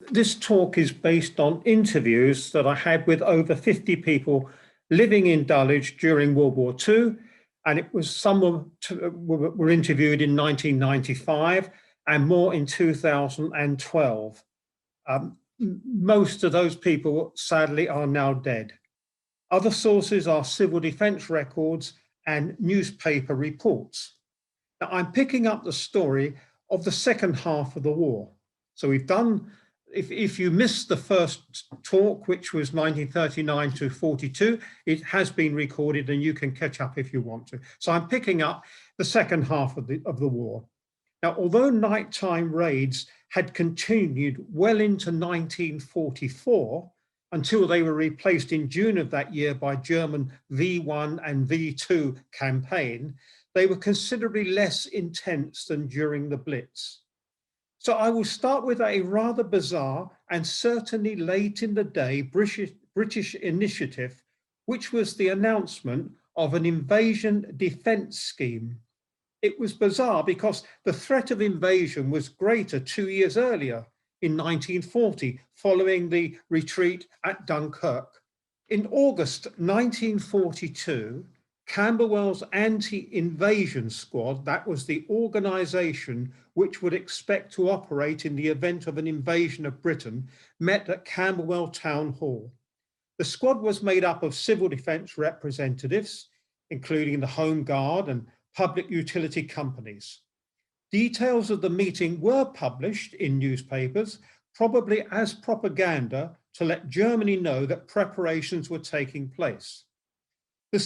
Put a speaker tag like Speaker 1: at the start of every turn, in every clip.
Speaker 1: This talk is based on interviews that I had with over 50 people living in Dulwich during World War II, and it was some were interviewed in 1995 and more in 2012. Most of those people, sadly, are now dead. Other sources are civil defence records and newspaper reports. Now, I'm picking up the story of the second half of the war. So we've done, if you missed the first talk, which was 1939 to 42, it has been recorded and you can catch up if you want to. So I'm picking up the second half of the war. Now, although nighttime raids had continued well into 1944, until they were replaced in June of that year by German V1 and V2 campaign, they were considerably less intense than during the Blitz. So I will start with a rather bizarre and certainly late in the day British initiative, which was the announcement of an invasion defence scheme. It was bizarre because the threat of invasion was greater 2 years earlier, in 1940, following the retreat at Dunkirk. In August 1942, Camberwell's Anti-Invasion Squad, that was the organisation which would expect to operate in the event of an invasion of Britain, met at Camberwell Town Hall. The squad was made up of civil defence representatives, including the Home Guard and public utility companies. Details of the meeting were published in newspapers, probably as propaganda to let Germany know that preparations were taking place. The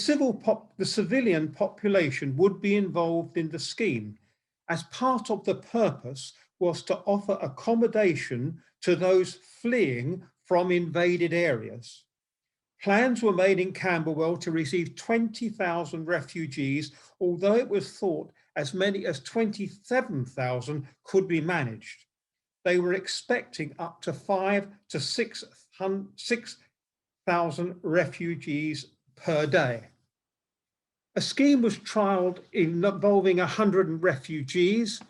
Speaker 1: civilian population would be involved in the scheme, as part of the purpose was to offer accommodation to those fleeing from invaded areas. Plans were made in Camberwell to receive 20,000 refugees, although it was thought as many as 27,000 could be managed. They were expecting up to 5,000 to 6,000 refugees per day. A scheme was trialled involving 100 refugees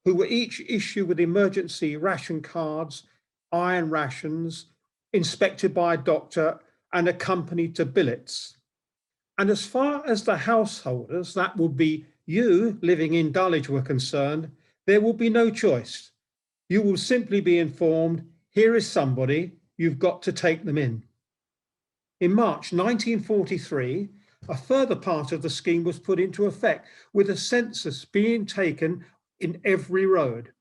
Speaker 1: who were each issued with emergency ration cards, iron rations, inspected by a doctor and accompanied to billets. And as far as the householders, that would be you living in Dulwich, were concerned, there will be no choice. You will simply be informed, here is somebody, you've got to take them in. In March 1943, a further part of the scheme was put into effect, with a census being taken in every road.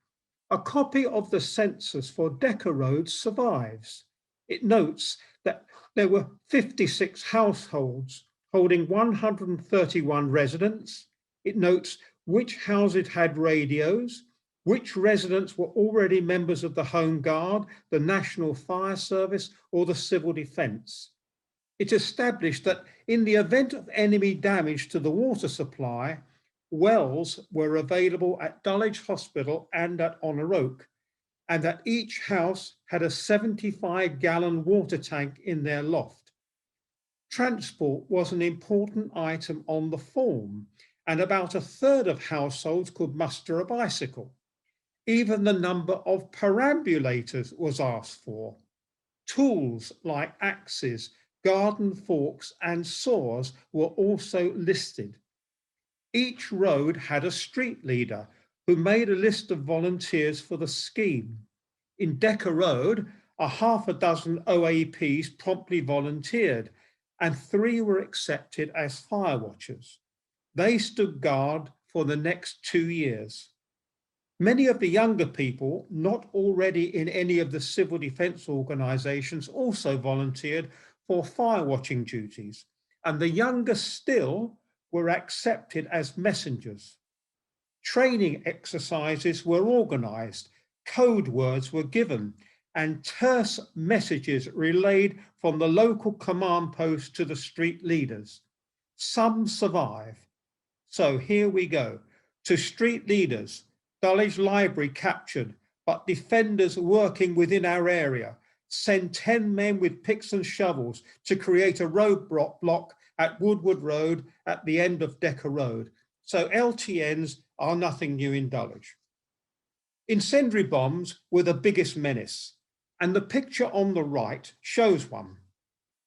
Speaker 1: A copy of the census for Decker Road survives. It notes that there were 56 households holding 131 residents. It notes which houses had radios, which residents were already members of the Home Guard, the National Fire Service, or the Civil Defence. It established that in the event of enemy damage to the water supply, wells were available at Dulwich Hospital and at Honor Oak, and that each house had a 75-gallon water tank in their loft. Transport was an important item on the form, and about a third of households could muster a bicycle. Even the number of perambulators was asked for. Tools like axes, garden forks, and saws were also listed. Each road had a street leader who made a list of volunteers for the scheme. In Decker Road, a half a dozen OAPs promptly volunteered, and 3 were accepted as fire watchers. They stood guard for the next 2 years. Many of the younger people, not already in any of the civil defence organisations, also volunteered for fire watching duties, and the younger still were accepted as messengers. Training exercises were organised, code words were given, and terse messages relayed from the local command post to the street leaders. Some survive. So here we go. To street leaders, Dulwich Library captured, but defenders working within our area. Send 10 men with picks and shovels to create a roadblock at Woodward Road at the end of Decker Road. So LTNs are nothing new in Dulwich. Incendiary bombs were the biggest menace. And the picture on the right shows one.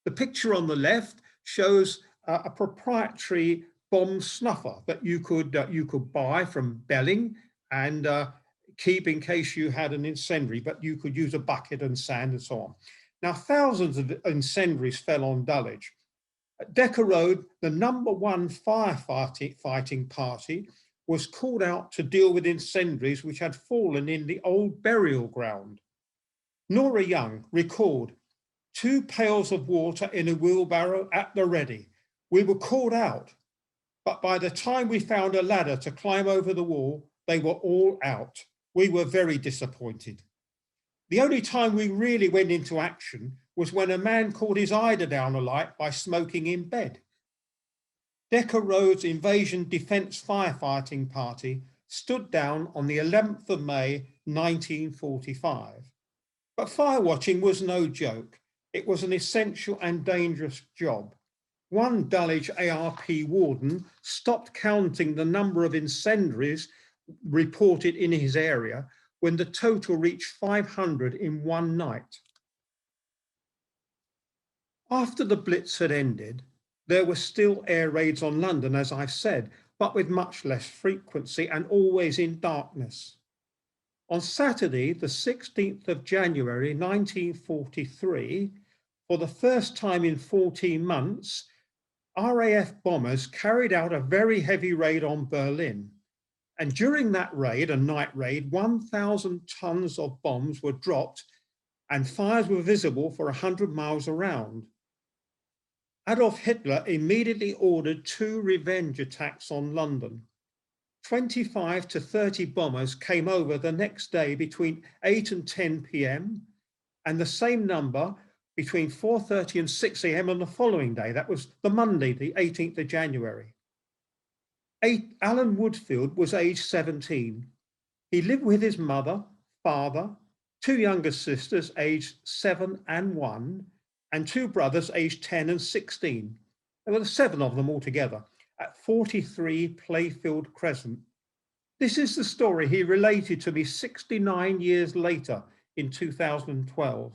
Speaker 1: The picture on the left shows a proprietary bomb snuffer that you could buy from Belling and keep in case you had an incendiary, but you could use a bucket and sand and so on. Now, thousands of incendiaries fell on Dulwich. At Decker Road, the #1 firefighting party was called out to deal with incendiaries which had fallen in the old burial ground. Nora Young recalled, 2 pails of water in a wheelbarrow at the ready. We were called out, but by the time we found a ladder to climb over the wall, they were all out. We were very disappointed. The only time we really went into action was when a man caught his eider down a light by smoking in bed. Decker Road's Invasion Defence Firefighting Party stood down on the 11th of May, 1945. But fire watching was no joke. It was an essential and dangerous job. One Dulwich ARP warden stopped counting the number of incendiaries reported in his area when the total reached 500 in one night. After the Blitz had ended, there were still air raids on London, as I said, but with much less frequency and always in darkness. On Saturday, the 16th of January, 1943, for the first time in 14 months, RAF bombers carried out a very heavy raid on Berlin. And during that raid, a night raid, 1,000 tons of bombs were dropped and fires were visible for 100 miles around. Adolf Hitler immediately ordered 2 revenge attacks on London. 25 to 30 bombers came over the next day between 8 and 10 p.m. and the same number between 4:30 and 6 a.m. on the following day. That was the Monday, the 18th of January. Alan Woodfield was aged 17. He lived with his mother, father, 2 younger sisters aged 7 and 1, and 2 brothers aged 10 and 16. There were 7 of them altogether at 43 Playfield Crescent. This is the story he related to me 69 years later in 2012.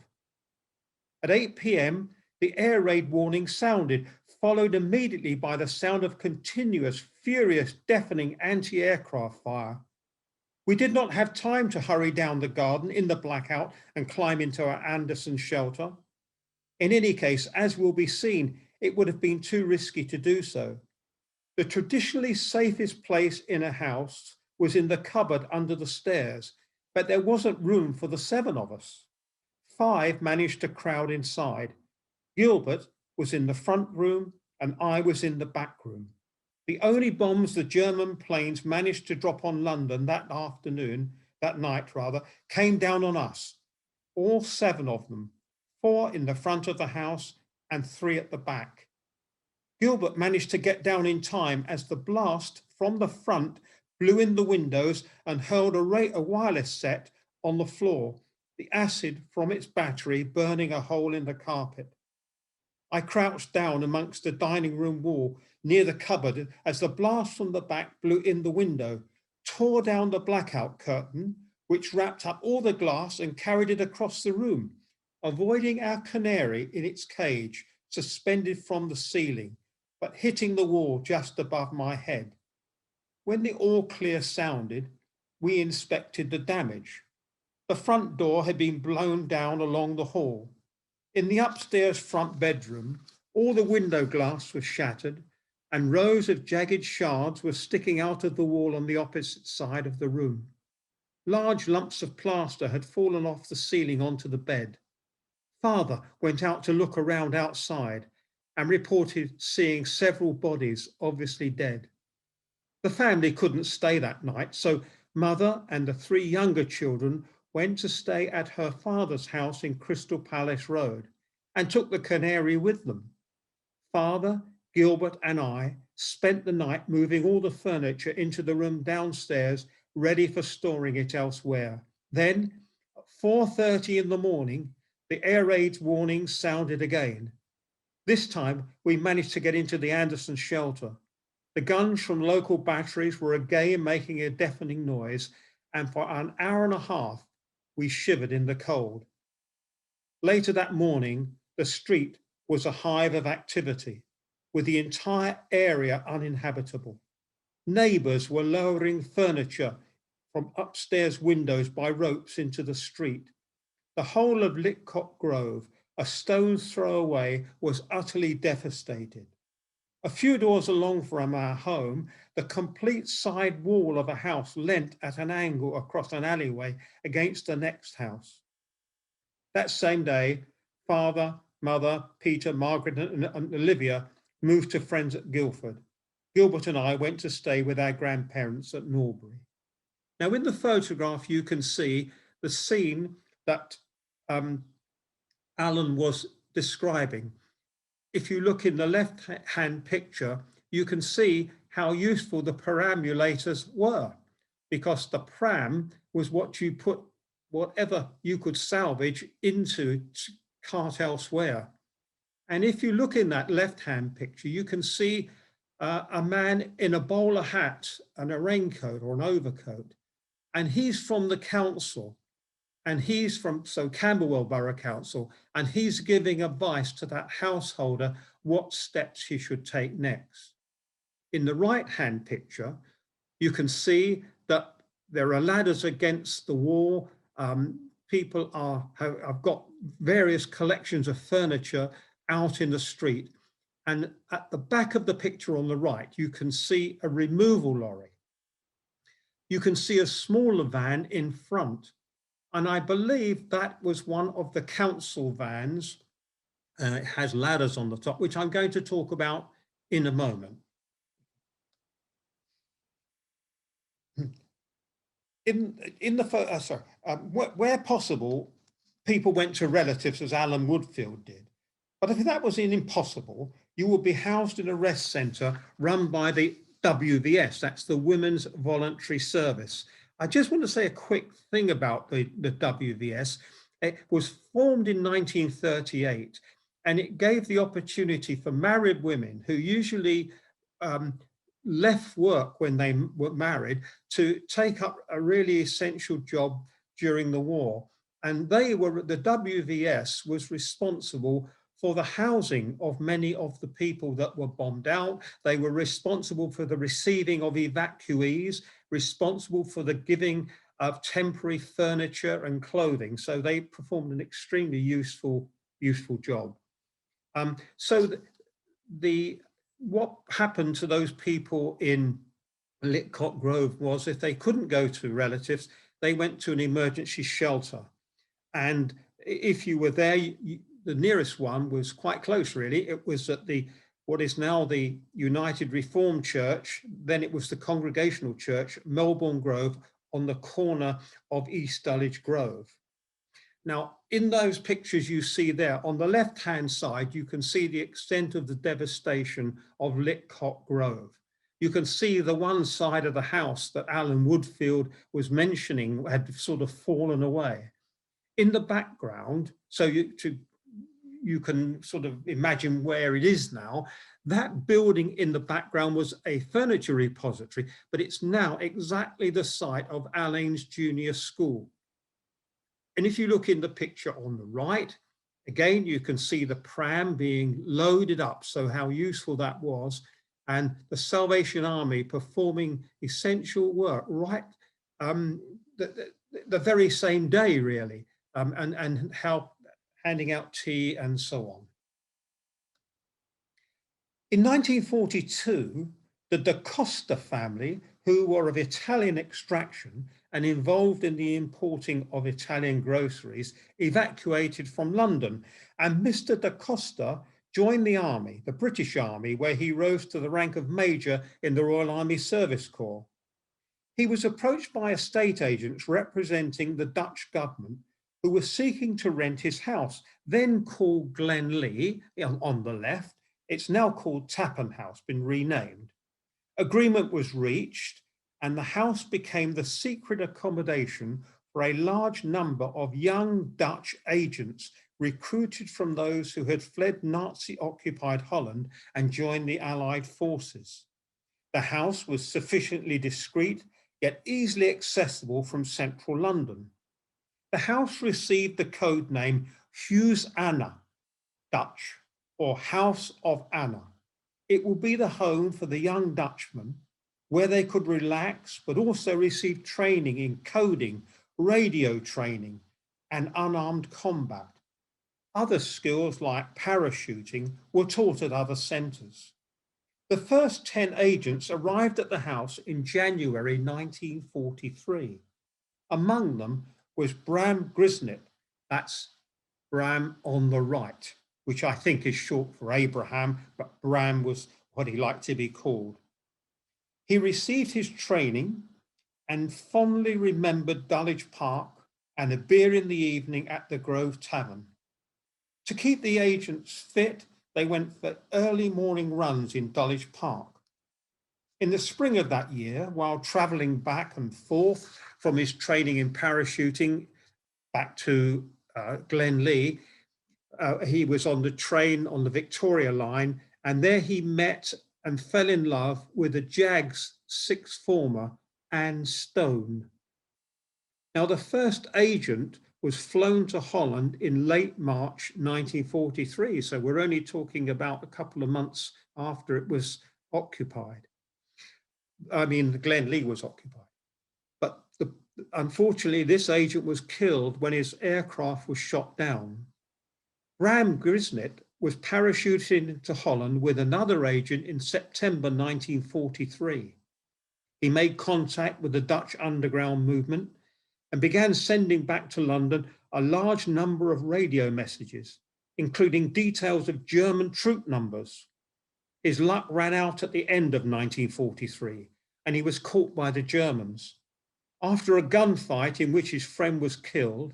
Speaker 1: At 8 p.m, the air raid warning sounded, followed immediately by the sound of continuous, furious, deafening anti-aircraft fire. We did not have time to hurry down the garden in the blackout and climb into our Anderson shelter. In any case, as will be seen, it would have been too risky to do so. The traditionally safest place in a house was in the cupboard under the stairs, but there wasn't room for the 7 of us. 5 managed to crowd inside. Gilbert was in the front room and I was in the back room. The only bombs the German planes managed to drop on London that night, came down on us. All 7 of them, 4 in the front of the house and 3 at the back. Gilbert managed to get down in time as the blast from the front blew in the windows and hurled a wireless set on the floor, the acid from its battery burning a hole in the carpet. I crouched down amongst the dining room wall near the cupboard as the blast from the back blew in the window, tore down the blackout curtain, which wrapped up all the glass and carried it across the room, avoiding our canary in its cage, suspended from the ceiling, but hitting the wall just above my head. When the all clear sounded, we inspected the damage. The front door had been blown down along the hall. In the upstairs front bedroom, all the window glass was shattered and rows of jagged shards were sticking out of the wall on the opposite side of the room. Large lumps of plaster had fallen off the ceiling onto the bed. Father went out to look around outside and reported seeing several bodies, obviously dead. The family couldn't stay that night, so Mother and the 3 younger children went to stay at her father's house in Crystal Palace Road and took the canary with them. Father, Gilbert and I spent the night moving all the furniture into the room downstairs, ready for storing it elsewhere. Then, at 4:30 in the morning, the air raid warning sounded again. This time, we managed to get into the Anderson shelter. The guns from local batteries were again making a deafening noise, and for an hour and a half, we shivered in the cold. Later that morning, the street was a hive of activity, with the entire area uninhabitable. Neighbours were lowering furniture from upstairs windows by ropes into the street. The whole of Litcock Grove, a stone's throw away, was utterly devastated. A few doors along from our home, the complete side wall of a house leant at an angle across an alleyway against the next house. That same day, father, mother, Peter, Margaret, and Olivia moved to friends at Guildford. Gilbert and I went to stay with our grandparents at Norbury. Now, in the photograph, you can see the scene that Alan was describing. If you look in the left-hand picture, you can see how useful the perambulators were, because the pram was what you put whatever you could salvage into cart elsewhere. And if you look in that left-hand picture, you can see a man in a bowler hat and a raincoat or an overcoat, and he's from the council, and he's from Camberwell Borough Council, and he's giving advice to that householder what steps he should take next. In the right-hand picture, you can see that there are ladders against the wall. People have got various collections of furniture out in the street. And at the back of the picture on the right, you can see a removal lorry. You can see a smaller van in front. And I believe that was one of the council vans. It has ladders on the top, which I'm going to talk about in a moment. Where possible, people went to relatives, as Alan Woodfield did. But if that was impossible, you would be housed in a rest centre run by the WVS, that's the Women's Voluntary Service. I just want to say a quick thing about the WVS. It was formed in 1938, and it gave the opportunity for married women who usually left work when they were married to take up a really essential job during the war. And the WVS was responsible for the housing of many of the people that were bombed out. They were responsible for the receiving of evacuees, responsible for the giving of temporary furniture and clothing. So they performed an extremely useful job. What happened to those people in Litcock Grove was, if they couldn't go to relatives, they went to an emergency shelter. And if you were there, the nearest one was quite close, really. It was at what is now the United Reformed Church. Then it was the Congregational Church, Melbourne Grove, on the corner of East Dulwich Grove. Now, in those pictures you see there, on the left-hand side, you can see the extent of the devastation of Litcock Grove. You can see the one side of the house that Alan Woodfield was mentioning had sort of fallen away. In the background, so you can sort of imagine where it is now, that building in the background was a furniture repository, but it's now exactly the site of Allane's Junior School. And if you look in the picture on the right, again, you can see the pram being loaded up, so how useful that was, and the Salvation Army performing essential work right the very same day, really, and how handing out tea and so on. In 1942, the Da Costa family, who were of Italian extraction and involved in the importing of Italian groceries, evacuated from London, and Mr. Da Costa joined the army, the British Army, where he rose to the rank of Major in the Royal Army Service Corps. He was approached by estate agents representing the Dutch government, who were seeking to rent his house, then called Glenlee on the left. It's now called Tappan House, been renamed. Agreement was reached, and the house became the secret accommodation for a large number of young Dutch agents recruited from those who had fled Nazi-occupied Holland and joined the Allied forces. The house was sufficiently discreet, yet easily accessible from central London. The house received the code name Huis Anna, Dutch, or House of Anna. It will be the home for the young Dutchmen where they could relax, but also receive training in coding, radio training, and unarmed combat. Other skills like parachuting were taught at other centres. The first 10 agents arrived at the house in January 1943. Among them was Bram Grisnett, that's Bram on the right, which I think is short for Abraham, but Bram was what he liked to be called. He received his training and fondly remembered Dulwich Park and a beer in the evening at the Grove Tavern. To keep the agents fit, they went for early morning runs in Dulwich Park. In the spring of that year, while travelling back and forth from his training in parachuting back to Glenlee, he was on the train on the Victoria line, and there he met and fell in love with a JAG's sixth former, Anne Stone. Now, the first agent was flown to Holland in late March 1943, so we're only talking about a couple of months after it was occupied. I mean, Glenlee was occupied. But unfortunately, this agent was killed when his aircraft was shot down. Bram Grisnett was parachuted into Holland with another agent in September 1943. He made contact with the Dutch underground movement and began sending back to London a large number of radio messages, including details of German troop numbers. His luck ran out at the end of 1943, and he was caught by the Germans. After a gunfight in which his friend was killed,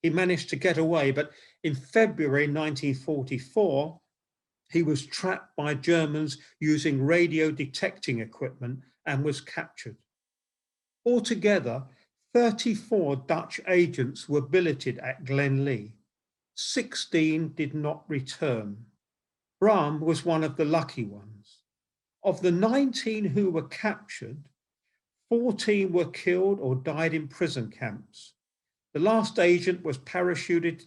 Speaker 1: he managed to get away, but in February 1944, he was trapped by Germans using radio detecting equipment and was captured. Altogether, 34 Dutch agents were billeted at Glenlee. 16 did not return. Bram was one of the lucky ones. Of the 19 who were captured, 14 were killed or died in prison camps. The last agent was parachuted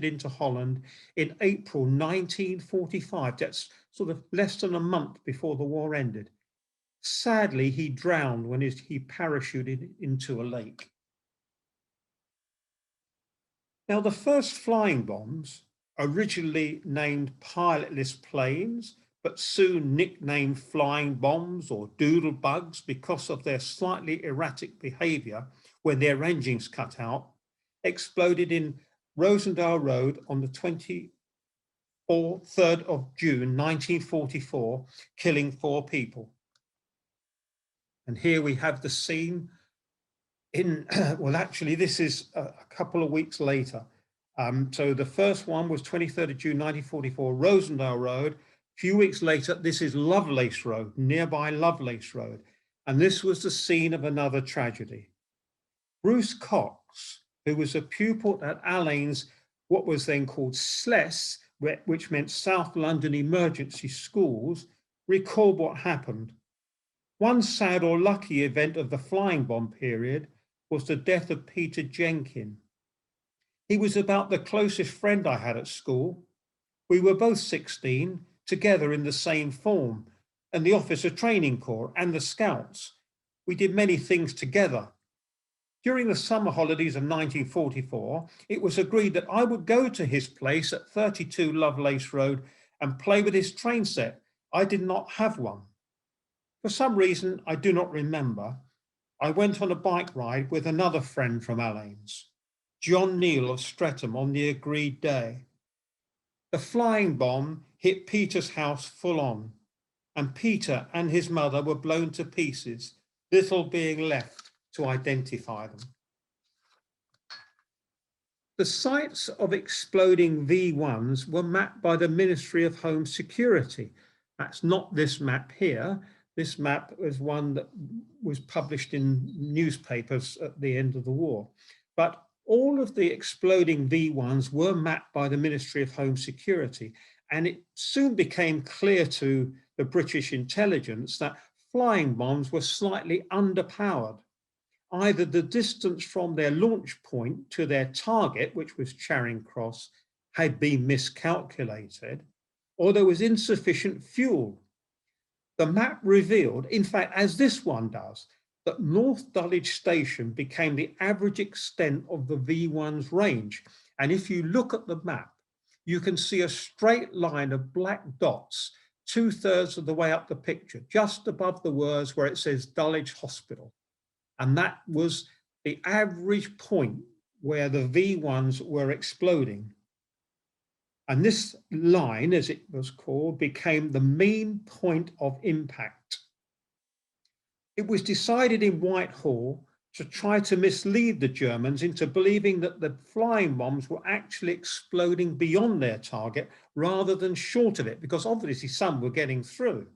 Speaker 1: into Holland in April 1945. That's sort of less than a month before the war ended. Sadly, he drowned when he parachuted into a lake. Now, the first flying bombs, originally named pilotless planes, but soon nicknamed flying bombs or doodle bugs because of their slightly erratic behavior when their engines cut out, exploded in Rosendale Road on the 23rd of June 1944, killing 4 people. And here we have the scene in, well, actually, this is a couple of weeks later. So the first one was 23rd of June 1944, Rosendale Road. A few weeks later, this is Lovelace Road, nearby Lovelace Road. And this was the scene of another tragedy. Bruce Cox, who was a pupil at Allane's, what was then called SLES, which meant South London Emergency Schools, recalled what happened. One sad or lucky event of the flying bomb period was the death of Peter Jenkin. He was about the closest friend I had at school. We were both 16, together in the same form, and the Officer Training Corps and the Scouts. We did many things together. During the summer holidays of 1944, it was agreed that I would go to his place at 32 Lovelace Road and play with his train set. I did not have one. For some reason I do not remember, I went on a bike ride with another friend from Allane's, John Neal of Streatham, on the agreed day. The flying bomb hit Peter's house full on, and Peter and his mother were blown to pieces, little being left to identify them. The sites of exploding V1s were mapped by the Ministry of Home Security. That's not this map here. This map was one that was published in newspapers at the end of the war. But all of the exploding V1s were mapped by the Ministry of Home Security. And it soon became clear to the British intelligence that flying bombs were slightly underpowered. either the distance from their launch point to their target, which was Charing Cross, had been miscalculated, or there was insufficient fuel. The map revealed, in fact, as this one does, that North Dulwich Station became the average extent of the V1's range. And if you look at the map, you can see a straight line of black dots 2/3 of the way up the picture, just above the words where it says Dulwich Hospital. And that was the average point where the V1s were exploding. And this line, as it was called, became the mean point of impact. It was decided in Whitehall to try to mislead the Germans into believing that the flying bombs were actually exploding beyond their target rather than short of it, because obviously some were getting through.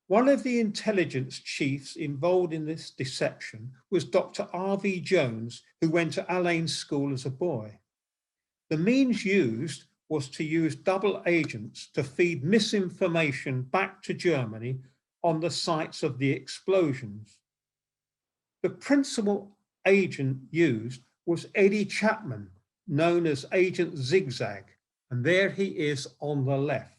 Speaker 1: One of the intelligence chiefs involved in this deception was Dr. R.V. Jones, who went to Allain School as a boy. The means used was to use double agents to feed misinformation back to Germany on the sites of the explosions. The principal agent used was Eddie Chapman, known as Agent Zigzag, and there he is on the left.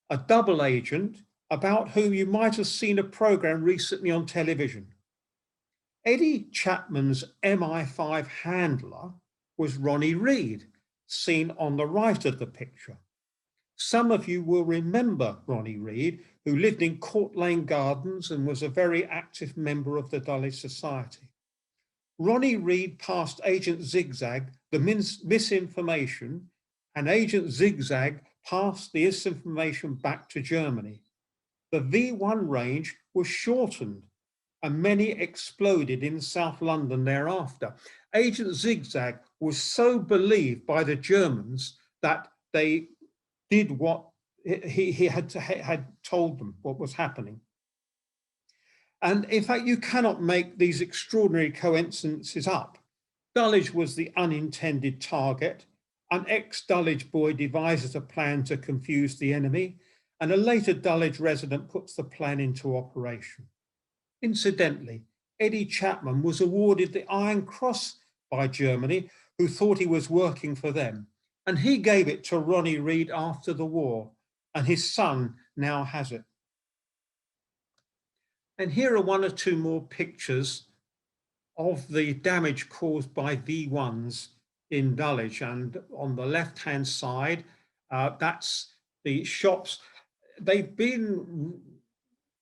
Speaker 1: A double agent about whom you might have seen a program recently on television. Eddie Chapman's MI5 handler was Ronnie Reed, seen on the right of the picture. Some of you will remember Ronnie Reed, who lived in Court Lane Gardens and was a very active member of the Dulwich Society. Ronnie Reed passed Agent Zigzag the misinformation, and Agent Zigzag passed the misinformation back to Germany. The V1 range was shortened and many exploded in South London thereafter. Agent Zigzag was so believed by the Germans that they did what he had told them, what was happening. And in fact, you cannot make these extraordinary coincidences up. Dulwich was the unintended target. An ex-Dulwich boy devises a plan to confuse the enemy, and a later Dulwich resident puts the plan into operation. Incidentally, Eddie Chapman was awarded the Iron Cross by Germany, who thought he was working for them, and he gave it to Ronnie Reed after the war, and his son now has it. And here are one or two more pictures of the damage caused by V1s in Dulwich. And on the left-hand side, that's the shops. They've been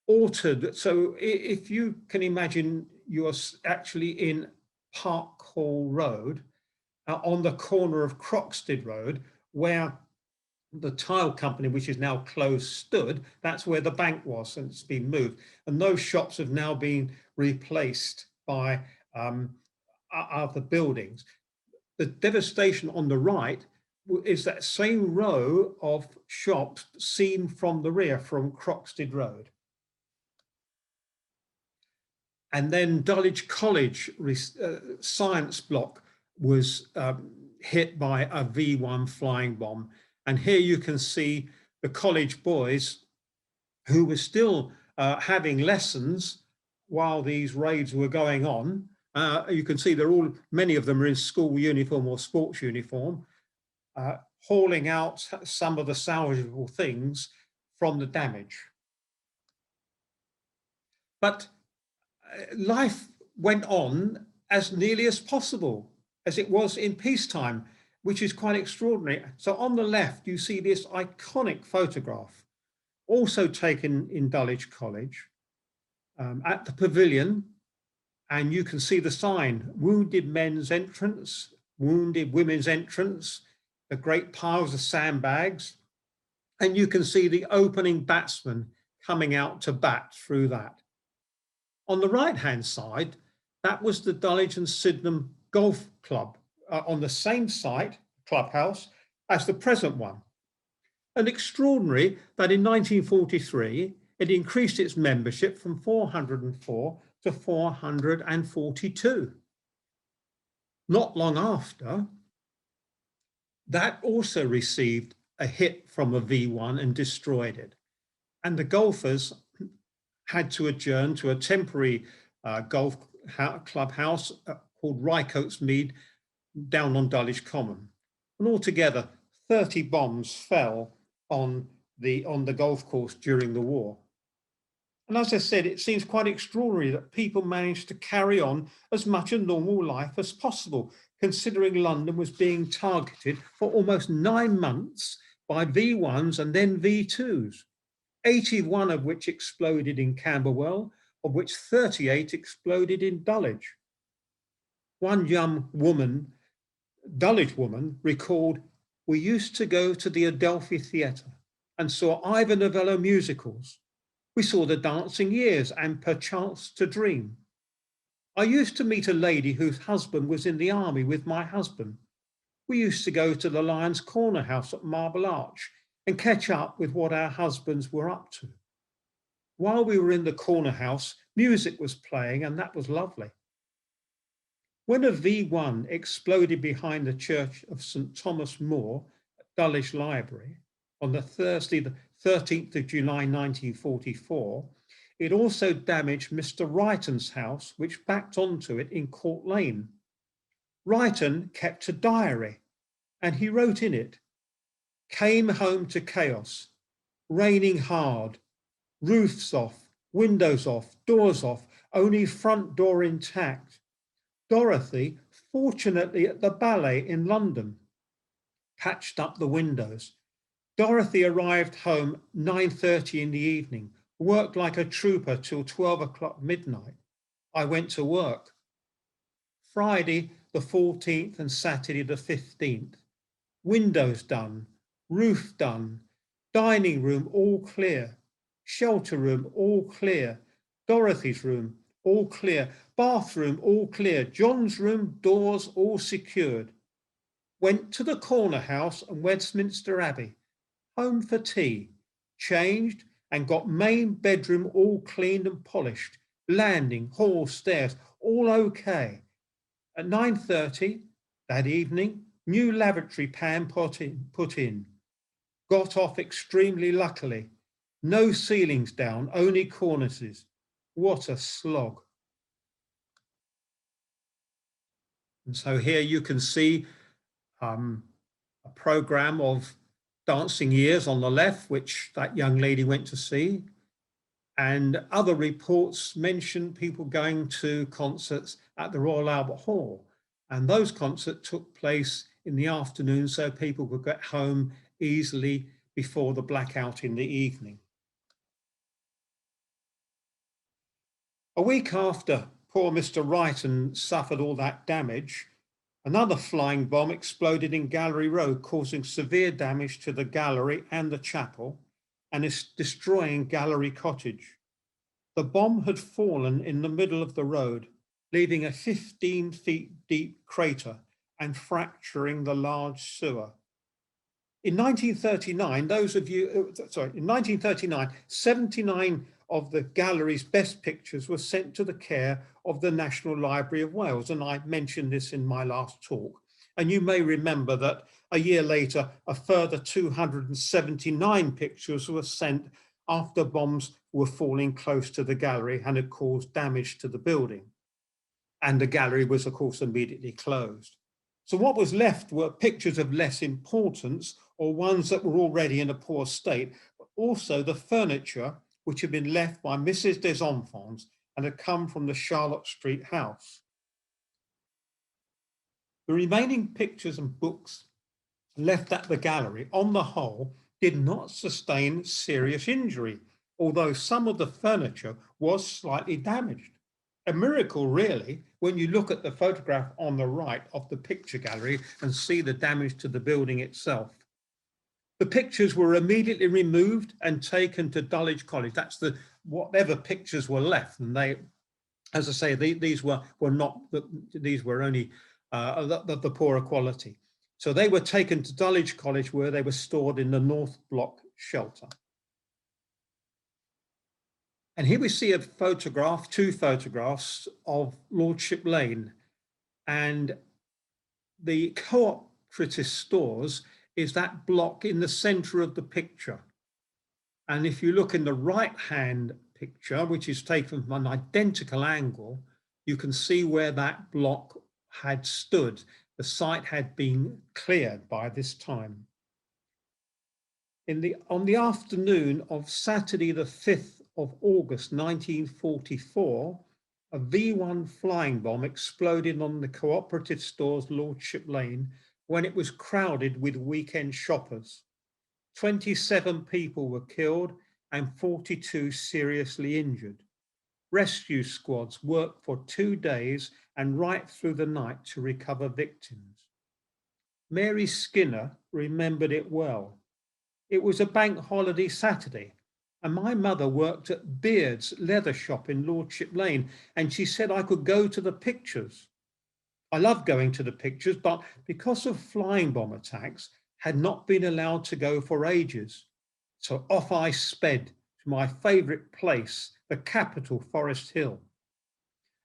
Speaker 1: altered. So if you can imagine, you're actually in Park Hall Road, on the corner of Croxted Road, where the tile company, which is now closed, stood. That's where the bank was, and it's been moved. And those shops have now been replaced by other buildings. The devastation on the right is that same row of shops seen from the rear from Croxted Road. And then Dulwich College science block was hit by a V1 flying bomb. And here you can see the college boys who were still having lessons while these raids were going on. You can see many of them are in school uniform or sports uniform, hauling out some of the salvageable things from the damage. But life went on as nearly as possible as it was in peacetime, which is quite extraordinary. So on the left, you see this iconic photograph, also taken in Dulwich College, at the Pavilion, and you can see the sign, wounded men's entrance, wounded women's entrance, the great piles of sandbags, and you can see the opening batsman coming out to bat through that. On the right-hand side, that was the Dulwich and Sydenham Golf Club on the same site, clubhouse, as the present one. And extraordinary that in 1943, it increased its membership from 404 to 442. Not long after, that also received a hit from a V1 and destroyed it. And the golfers had to adjourn to a temporary golf clubhouse called Rycoats Mead down on Dulwich Common. And altogether, 30 bombs fell on the golf course during the war. And as I said, it seems quite extraordinary that people managed to carry on as much a normal life as possible, considering London was being targeted for almost 9 months by V1s and then V2s, 81 of which exploded in Camberwell, of which 38 exploded in Dulwich. One young woman, Dulwich woman, recalled, "We used to go to the Adelphi Theatre and saw Ivor Novello musicals. We saw the Dancing Years and Perchance to Dream. I used to meet a lady whose husband was in the army with my husband. We used to go to the Lion's Corner House at Marble Arch and catch up with what our husbands were up to. While we were in the corner house, music was playing, and that was lovely." When a V1 exploded behind the Church of St. Thomas More at Dulwich Library on the Thursday, the 13th of July 1944, it also damaged Mr. Wrighton's house, which backed onto it in Court Lane. Wrighton kept a diary, and he wrote in it, "Came home to chaos, raining hard, roofs off, windows off, doors off, only front door intact. Dorothy, fortunately at the ballet in London, patched up the windows. Dorothy arrived home 9:30 in the evening, worked like a trooper till 12 o'clock midnight. I went to work. Friday the 14th and Saturday the 15th. Windows done, roof done, dining room all clear, shelter room all clear, Dorothy's room all clear, bathroom all clear, John's room doors all secured. Went to the corner house and Westminster Abbey. Home for tea, changed and got main bedroom all cleaned and polished, landing, hall, stairs, all okay. At 9:30 that evening, new lavatory pan put in. Got off extremely luckily. No ceilings down, only cornices. What a slog." And so here you can see a programme of Dancing Years on the left, which that young lady went to see. And other reports mention people going to concerts at the Royal Albert Hall. And those concerts took place in the afternoon so people could get home easily before the blackout in the evening. A week after poor Mr. Wrighton suffered all that damage, another flying bomb exploded in Gallery Road, causing severe damage to the gallery and the chapel, and is destroying Gallery Cottage. The bomb had fallen in the middle of the road, leaving a 15 feet deep crater and fracturing the large sewer. In 1939, 79 of the gallery's best pictures were sent to the care of the National Library of Wales, and I mentioned this in my last talk. And you may remember that a year later, a further 279 pictures were sent after bombs were falling close to the gallery and had caused damage to the building. And the gallery was, of course, immediately closed. So what was left were pictures of less importance or ones that were already in a poor state, but also the furniture which had been left by Mrs. des Enfants and had come from the Charlotte Street house. The remaining pictures and books left at the gallery, on the whole, did not sustain serious injury, although some of the furniture was slightly damaged. A miracle, really, when you look at the photograph on the right of the picture gallery and see the damage to the building itself. The pictures were immediately removed and taken to Dudley College. That's whatever pictures were left, and they, as I say, these were only the poorer quality. So they were taken to Dulwich College, where they were stored in the North Block shelter. And here we see two photographs of Lordship Lane, and the cooperative stores is that block in the centre of the picture. And if you look in the right-hand picture, which is taken from an identical angle, You can see where that block had stood. The site had been cleared by this time. On the afternoon of Saturday, the 5th of August, 1944, a V1 flying bomb exploded on the cooperative store's Lordship Lane when it was crowded with weekend shoppers. 27 people were killed and 42 seriously injured. Rescue squads worked for 2 days and right through the night to recover victims. Mary Skinner remembered it well. It was a bank holiday Saturday, and my mother worked at Beard's leather shop in Lordship Lane, and she said I could go to the pictures. I loved going to the pictures, but because of flying bomb attacks, had not been allowed to go for ages. So off I sped to my favourite place, the Capitol, Forest Hill.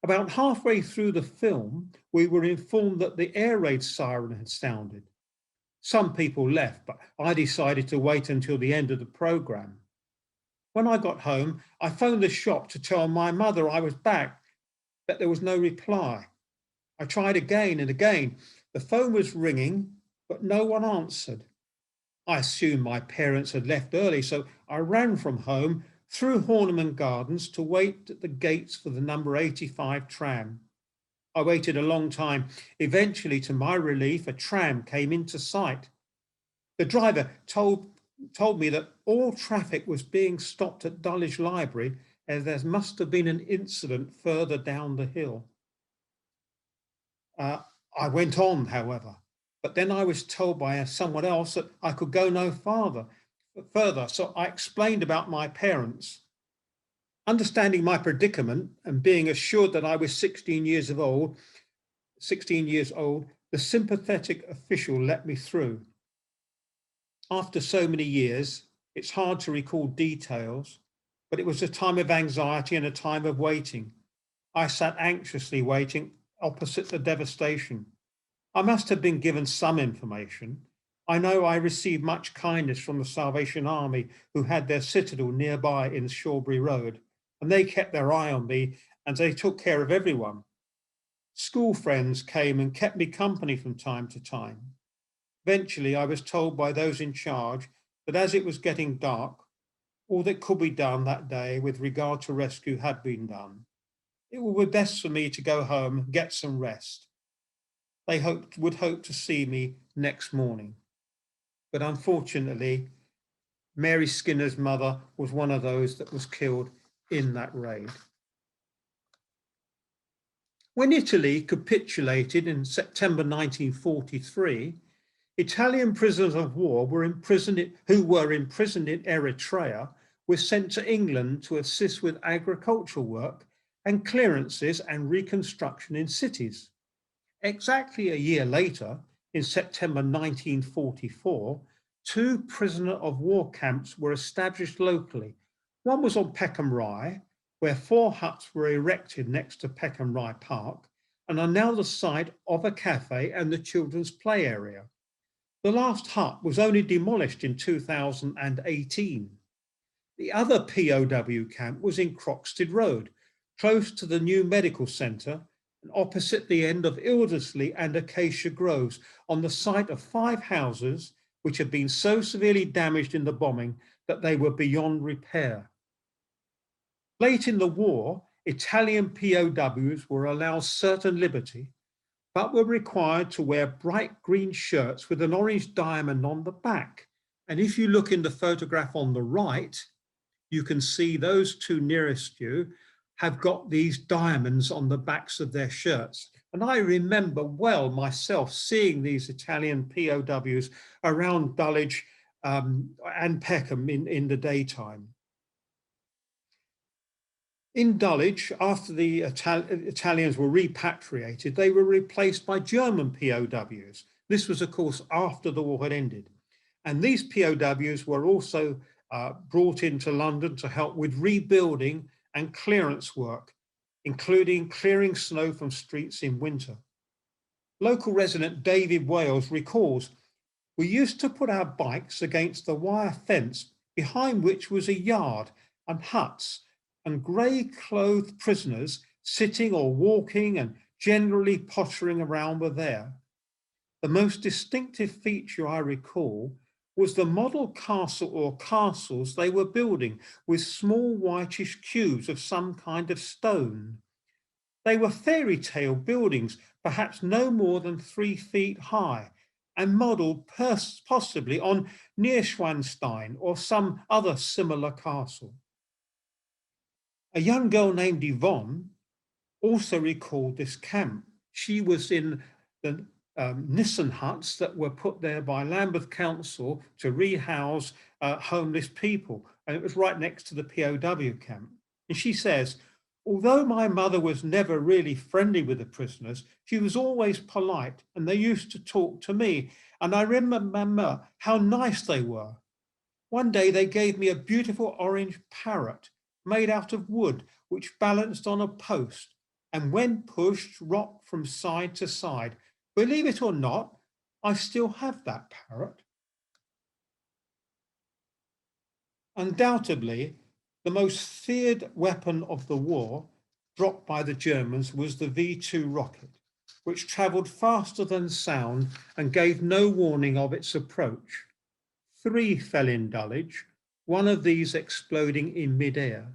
Speaker 1: About halfway through the film, we were informed that the air raid siren had sounded. Some people left, but I decided to wait until the end of the programme. When I got home, I phoned the shop to tell my mother I was back, but there was no reply. I tried again and again. The phone was ringing, but no one answered. I assumed my parents had left early, so I ran from home through Horniman Gardens to wait at the gates for the number 85 tram. I waited a long time. Eventually, to my relief, a tram came into sight. The driver told me that all traffic was being stopped at Dulwich Library, as there must have been an incident further down the hill. I went on, however, but then I was told by someone else that I could go no further. So I explained about my parents. Understanding my predicament and being assured that I was 16 years old, the sympathetic official let me through. After so many years, it's hard to recall details, but it was a time of anxiety and a time of waiting. I sat anxiously waiting opposite the devastation. I must have been given some information. I know I received much kindness from the Salvation Army, who had their citadel nearby in Shawbury Road, and they kept their eye on me and they took care of everyone. School friends came and kept me company from time to time. Eventually, I was told by those in charge that as it was getting dark, all that could be done that day with regard to rescue had been done. It would be best for me to go home and get some rest. They would hope to see me next morning. But unfortunately, Mary Skinner's mother was one of those that was killed in that raid. When Italy capitulated in September 1943, Italian prisoners of war who were imprisoned in Eritrea were sent to England to assist with agricultural work and clearances and reconstruction in cities. Exactly a year later, in September 1944, 2 prisoner of war camps were established locally. One was on Peckham Rye, where 4 huts were erected next to Peckham Rye Park and are now the site of a cafe and the children's play area. The last hut was only demolished in 2018. The other POW camp was in Croxted Road, close to the new medical centre and opposite the end of Ildesley and Acacia Groves, on the site of 5 houses which had been so severely damaged in the bombing that they were beyond repair. Late in the war, Italian POWs were allowed certain liberty, but were required to wear bright green shirts with an orange diamond on the back. And if you look in the photograph on the right, you can see those 2 nearest you have got these diamonds on the backs of their shirts. And I remember well myself seeing these Italian POWs around Dulwich and Peckham in the daytime. In Dulwich, after the Italians were repatriated, they were replaced by German POWs. This was, of course, after the war had ended. And these POWs were also brought into London to help with rebuilding and clearance work, including clearing snow from streets in winter. Local resident David Wales recalls, "We used to put our bikes against the wire fence behind which was a yard and huts, and grey clothed prisoners sitting or walking and generally pottering around were there. The most distinctive feature I recall was the model castle or castles they were building with small whitish cubes of some kind of stone. They were fairy tale buildings, perhaps no more than 3 feet high, and modelled possibly on Neuschwanstein or some other similar castle. A young girl named Yvonne also recalled this camp. She was in the Nissen huts that were put there by Lambeth Council to rehouse homeless people. And it was right next to the POW camp. And she says, although my mother was never really friendly with the prisoners, she was always polite and they used to talk to me. And I remember how nice they were. One day they gave me a beautiful orange parrot made out of wood, which balanced on a post and when pushed rocked from side to side. Believe it or not, I still have that parrot. Undoubtedly, the most feared weapon of the war dropped by the Germans was the V2 rocket, which travelled faster than sound and gave no warning of its approach. 3 fell in Dulwich, one of these exploding in mid-air.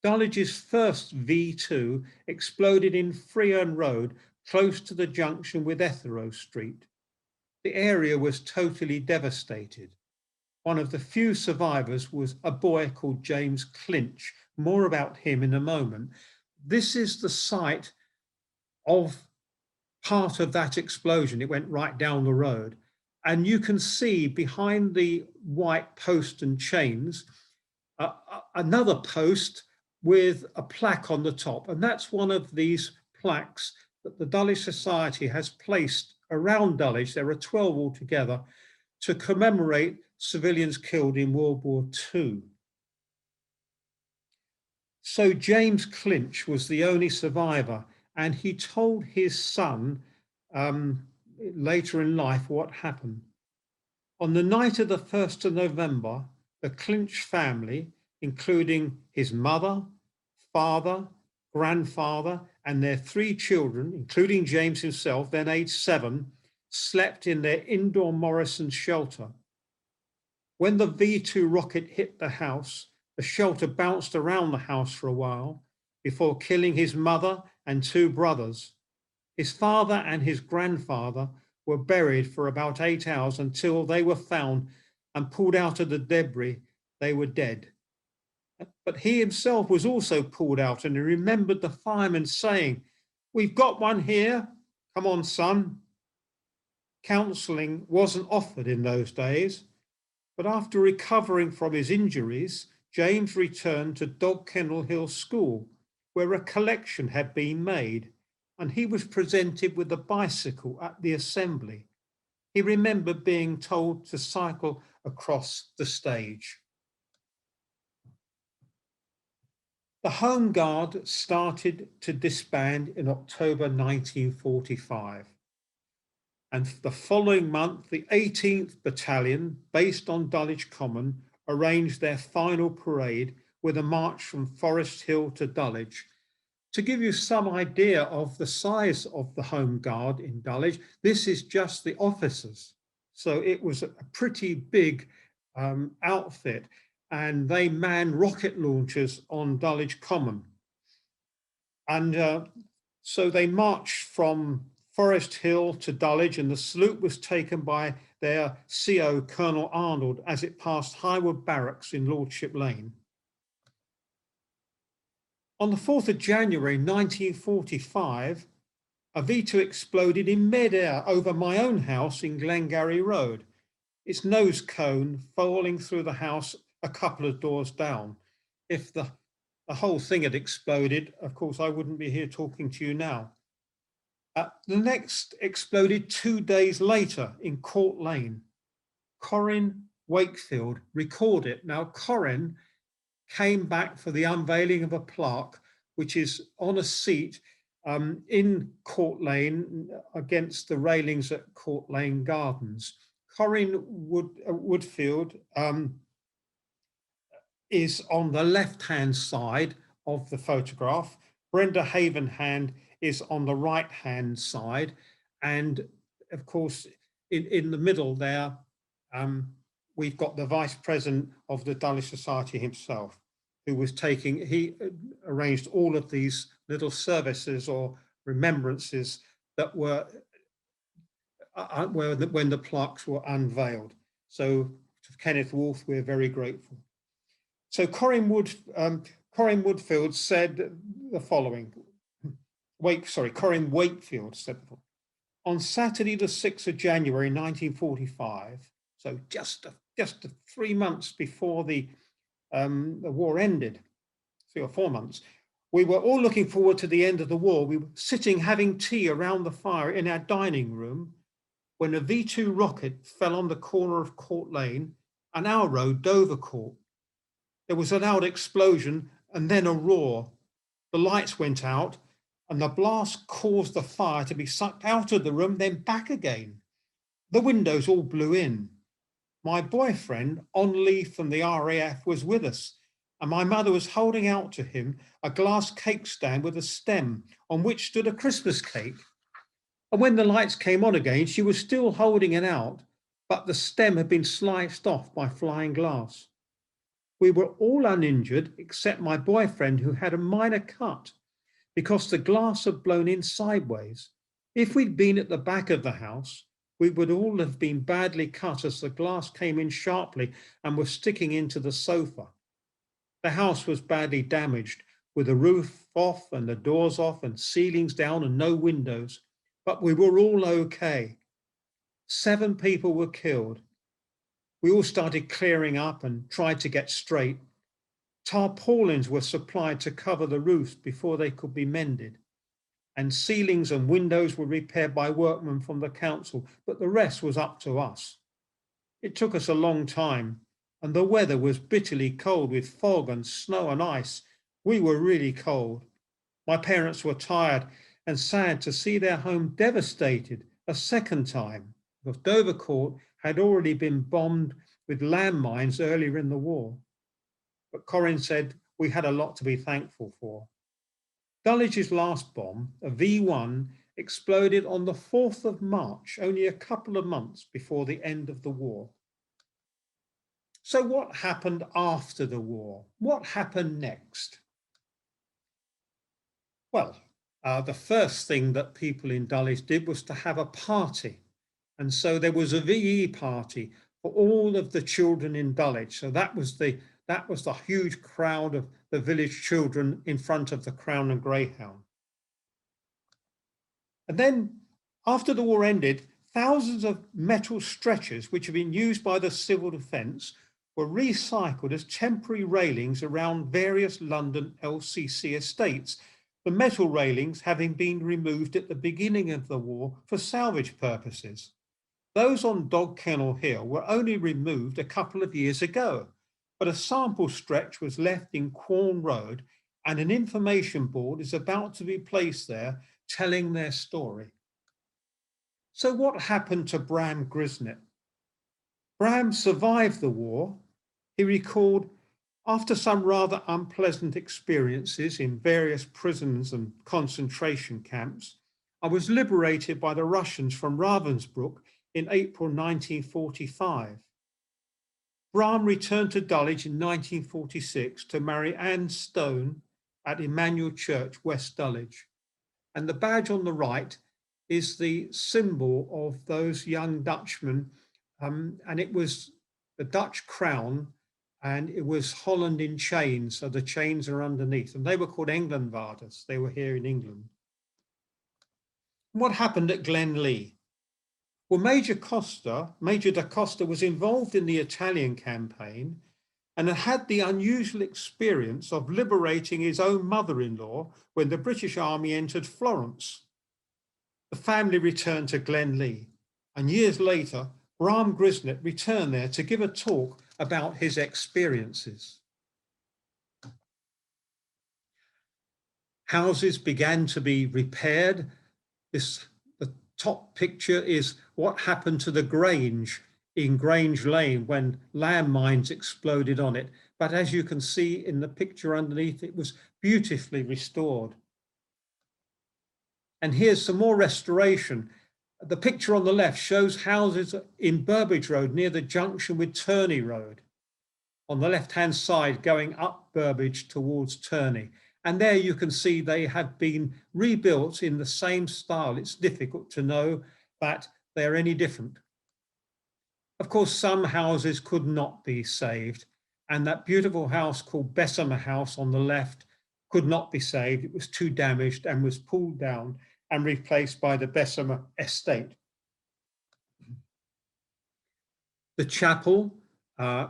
Speaker 1: Dulwich's first V2 exploded in Freeholm Road, close to the junction with Etherow Street. The area was totally devastated. One of the few survivors was a boy called James Clinch. More about him in a moment. This is the site of part of that explosion. It went right down the road. And you can see behind the white post and chains, another post with a plaque on the top. And that's one of these plaques that the Dulwich Society has placed around Dulwich. There are 12 altogether to commemorate civilians killed in World War II. So James Clinch was the only survivor, and he told his son later in life what happened. On the night of the 1st of November, the Clinch family, including his mother, father, grandfather, and their 3 children, including James himself, then aged 7, slept in their indoor Morrison shelter. When the V2 rocket hit the house, the shelter bounced around the house for a while before killing his mother and 2 brothers. His father and his grandfather were buried for about 8 hours until they were found and pulled out of the debris. They were dead. But he himself was also pulled out, and he remembered the firemen saying, "We've got one here. Come on, son." Counselling wasn't offered in those days, but after recovering from his injuries, James returned to Dog Kennel Hill School, where a collection had been made, and he was presented with a bicycle at the assembly. He remembered being told to cycle across the stage. The Home Guard started to disband in October 1945. And the following month, the 18th Battalion, based on Dulwich Common, arranged their final parade with a march from Forest Hill to Dulwich. To give you some idea of the size of the Home Guard in Dulwich, this is just the officers. So it was a pretty big outfit, and they manned rocket launchers on Dulwich Common. And so they marched from Forest Hill to Dulwich, and the salute was taken by their CO, Colonel Arnold, as it passed Highwood Barracks in Lordship Lane. On the 4th of January 1945, a V2 exploded in mid-air over my own house in Glengarry Road, its nose cone falling through the house a couple of doors down. If the whole thing had exploded, of course, I wouldn't be here talking to you now. The next exploded 2 days later in Court Lane. Corinne Wakefield recorded it. Now, Corinne came back for the unveiling of a plaque, which is on a seat in Court Lane against the railings at Court Lane Gardens. Corinne Woodfield is on the left-hand side of the photograph, Brenda Havenhand is on the right-hand side. And of course, in the middle there, we've got the Vice President of the Dulwich Society himself, who was he arranged all of these little services or remembrances that were when the plaques were unveiled. So to Kenneth Wolfe, we're very grateful. So Corinne Woodfield said the following. Corinne Wakefield said, on Saturday, the 6th of January, 1945, so just 3 months before the war ended, 3 or 4 months, we were all looking forward to the end of the war. We were sitting having tea around the fire in our dining room when a V2 rocket fell on the corner of Court Lane and our road, Dover Court. There was a loud explosion and then a roar. The lights went out and the blast caused the fire to be sucked out of the room, then back again. The windows all blew in. My boyfriend, on leave from the RAF, was with us, and my mother was holding out to him a glass cake stand with a stem on which stood a Christmas cake. And when the lights came on again, she was still holding it out, but the stem had been sliced off by flying glass. We were all uninjured except my boyfriend, who had a minor cut because the glass had blown in sideways. If we'd been at the back of the house, we would all have been badly cut as the glass came in sharply and was sticking into the sofa. The house was badly damaged, with the roof off and the doors off and ceilings down and no windows, but we were all okay. 7 people were killed. We all started clearing up and tried to get straight. Tarpaulins were supplied to cover the roofs before they could be mended, and ceilings and windows were repaired by workmen from the council, but the rest was up to us. It took us a long time, and the weather was bitterly cold with fog and snow and ice. We were really cold. My parents were tired and sad to see their home devastated a second time, because Dover Court had already been bombed with landmines earlier in the war. But Corinne said we had a lot to be thankful for. Dulwich's last bomb, a V1, exploded on the 4th of March, only a couple of months before the end of the war. So what happened after the war? What happened next? Well, the first thing that people in Dulwich did was to have a party. And so there was a VE party for all of the children in Dulwich. So that was the huge crowd of the village children in front of the Crown and Greyhound. And then after the war ended, thousands of metal stretchers, which had been used by the civil defence, were recycled as temporary railings around various London LCC estates, the metal railings having been removed at the beginning of the war for salvage purposes. Those on Dog Kennel Hill were only removed a couple of years ago, but a sample stretch was left in Quorn Road and an information board is about to be placed there telling their story. So what happened to Bram Grisnett? Bram survived the war. He recalled, after some rather unpleasant experiences in various prisons and concentration camps, I was liberated by the Russians from Ravensbrück in April 1945. Bram returned to Dulwich in 1946 to marry Anne Stone at Emmanuel Church, West Dulwich. And the badge on the right is the symbol of those young Dutchmen, and it was the Dutch crown, and it was Holland in chains, so the chains are underneath, and they were called Englandvarders. They were here in England. What happened at Glenlee? Well, Major da Costa was involved in the Italian campaign and had the unusual experience of liberating his own mother-in-law when the British Army entered Florence. The family returned to Glenlee, and years later, Bram Grisnett returned there to give a talk about his experiences. Houses began to be repaired. The top picture is what happened to the Grange in Grange Lane when landmines exploded on it. But as you can see in the picture underneath, it was beautifully restored. And here's some more restoration. The picture on the left shows houses in Burbage Road near the junction with Turney Road, on the left-hand side going up Burbage towards Turney. And there you can see they have been rebuilt in the same style. It's difficult to know that they're any different. Of course, some houses could not be saved, and that beautiful house called Bessemer House on the left could not be saved. It was too damaged and was pulled down and replaced by the Bessemer estate. The chapel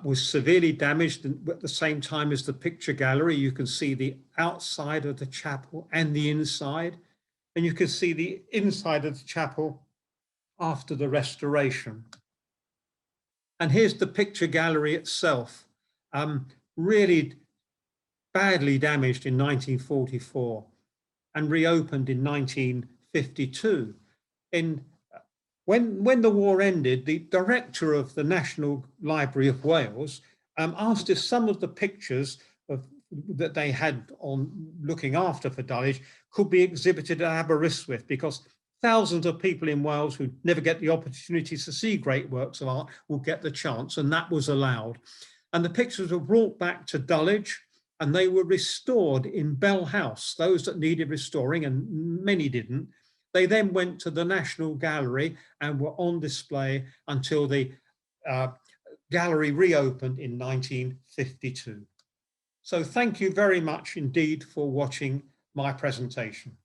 Speaker 1: was severely damaged at the same time as the picture gallery. You can see the outside of the chapel and the inside, and you can see the inside of the chapel after the restoration. And here's the picture gallery itself, really badly damaged in 1944 and reopened in 1952. When the war ended, the director of the National Library of Wales asked if some of the pictures that they had on looking after for Dulwich could be exhibited at Aberystwyth, because thousands of people in Wales who never get the opportunity to see great works of art will get the chance, and that was allowed. And the pictures were brought back to Dulwich and they were restored in Bell House, those that needed restoring, and many didn't. They then went to the National Gallery and were on display until the gallery reopened in 1952. So thank you very much indeed for watching my presentation.